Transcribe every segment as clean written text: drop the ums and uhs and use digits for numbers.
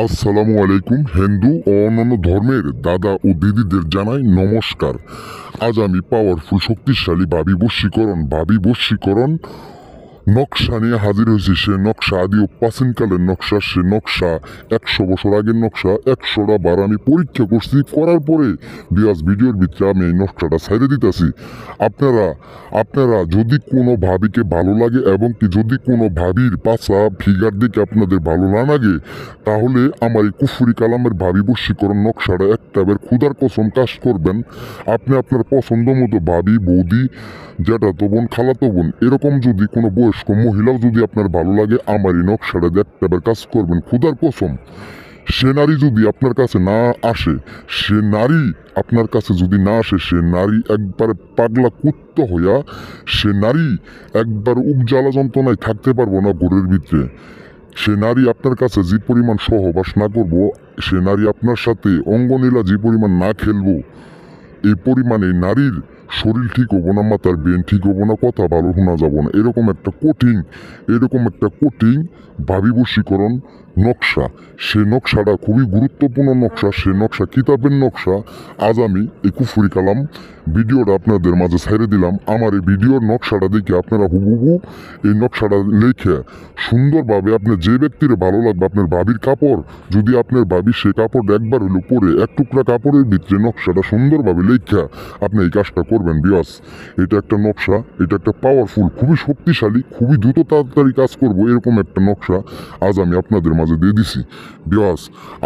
আসসালামু আলাইকুম। হিন্দু ও অন্যান্য ধর্মের দাদা ও দিদিদের জানাই নমস্কার। আজ আমি পাওয়ারফুল শক্তিশালী ভাবি বশীকরণ নকশা নিয়ে হাজির হয়েছি। সে নকশা আদি ও প্রাচীনকালের নকশা। সে নকশা 100 বছর আগের নকশা। 100টা বার আমি পরীক্ষা করছি, করার পরে ভিডিওর ভিতরে আমি এই নকশাটা ছেড়ে দিতেছি। আপনারা আপনারা যদি কোনো ভাবিকে ভালো লাগে এবং কি যদি কোনো ভাবির পাশা ফিগার দিকে আপনাদের ভালো না লাগে, তাহলে আমার এই কুফুরি কালামের ভাবি বশীকরণ নকশাটা একটা বার ক্ষুধার কসম কাজ করবেন। আপনি আপনার পছন্দ মতো ভাবি, বৌদি, জ্যাঠাতো বোন, খালাতো বোন, এরকম যদি কোনো বয়স্ক মহিলাও যদি আপনার ভালো লাগে, আমার এই নকশাটা একটা বার কাজ করবেন ক্ষুধার কসম। সে নারী যদি আপনার কাছে না আসে, সে নারী আপনার কাছে যদি না আসে, সে নারী একবারে পাগলা কুত্ত হইয়া, সে নারী একবার উপজ্বালা যন্ত্রণায় থাকতে পারবো না ঘরের ভিতরে। সে নারী আপনার কাছে যে পরিমাণ সহবাস না করবো, সে নারী আপনার সাথে অঙ্গনীলা যে পরিমাণ না খেলবো, এই পরিমাণে নারীর শরীর ঠিক হবো না, মাথার ব্রেন ঠিক হবো না, কথা ভালো শোনা যাবো না। এরকম একটা কঠিন ভাবি বশীকরণ নকশা। সে নকশাটা খুবই গুরুত্বপূর্ণ নকশা। সে নকশা কিতাবের নকশা। আজ আমি এই কুফুরি কালাম ভিডিওটা আপনাদের মাঝে ছেড়ে দিলাম। আমার এই ভিডিওর নকশাটা দেখে আপনারা হুবহু এই নকশাটা লিখে সুন্দরভাবে আপনার যে ব্যক্তির ভালো লাগবে, আপনার ভাবির কাপড় যদি আপনার ভাবি সে কাপড় একবার হলো পরে এক টুকরা কাপড়ের ভিতরে নকশাটা সুন্দরভাবে লেখা আপনি এই কাজটা করবেন। বিয়াস, এটা একটা নকশা, এটা একটা পাওয়ারফুল, খুবই শক্তিশালী, খুবই দ্রুত তাড়াতাড়ি কাজ করবো এরকম একটা নকশা আজ আমি আপনাদের মাঝে দিয়ে দিছি। বিয়াস,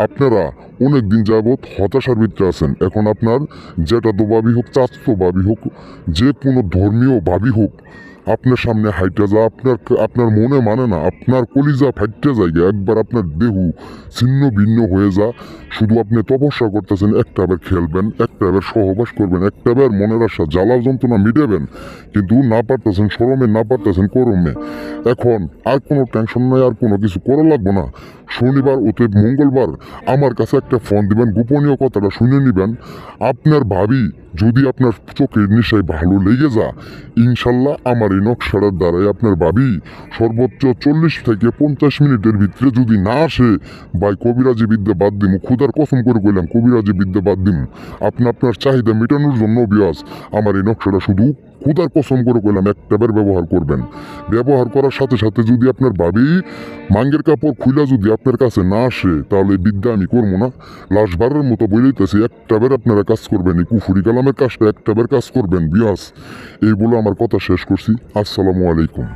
আপনারা অনেক দিন যাবৎ হতাশার ভিতরে আছেন। এখন আপনার জ্যাঠাতো ভাবি হোক, চাচতো ভাবি হোক, যে কোনো ধর্মীয় ভাবি হোক, আপনার সামনে হাইটা যা আপনার মনে মানে না, আপনার কলিজা ফাইটে জায়গা, একবার আপনার দেহু ছিন্ন ভিন্ন হয়ে যা। শুধু আপনি তপস্যা করতেছেন, একটা বার খেলবেন, একটা বার সহবাস করবেন, একটা বার মনের আশা জ্বালা যন্ত্রণা মিটাবেন, কিন্তু না পারতেছেন শরমে, না পারতেছেন করমে। এখন আর কোনো টেনশন নাই, আর কোনো কিছু করা লাগবে না। শনিবার অতএব মঙ্গলবার আমার কাছে একটা ফোন দিবেন, গোপনীয় কথাটা শুনে নিবেন। আপনার ভাবি যদি আপনার চোখের নিশায় ভালো লেগে যা, ইনশাল্লাহ আমার এই নকশাটার দ্বারাই আপনার ভাবি সর্বোচ্চ 40 থেকে 50 মিনিটের ভিতরে যদি না আসে, ভাই কবিরাজি বিদ্যা বাদ দিমু, ক্ষুধার কসম করে কইলাম কবিরাজি বিদ্যা বাদ দিমু। আপনার চাহিদা মেটানোর জন্য বিয়াস আমার এই নকশাটা শুধু ক্ষুধার কসম করে কইলাম একটাবার ব্যবহার করবেন। ব্যবহার করার সাথে সাথে যদি আপনার ভাবি মাঙ্গের কাপড় খুইলা যদি আপনার কাছে না আসে, তাহলে বিদ্যা আমি করবো না। লাশবারের মতো বলেইতেছি, একটাবার আপনারা কাজ করবেন, এই কুফুরি কালামের কাজটা একটাবার কাজ করবেন। বিয়াস, এই বলে আমার কথা শেষ করছি। আসসালামু আলাইকুম।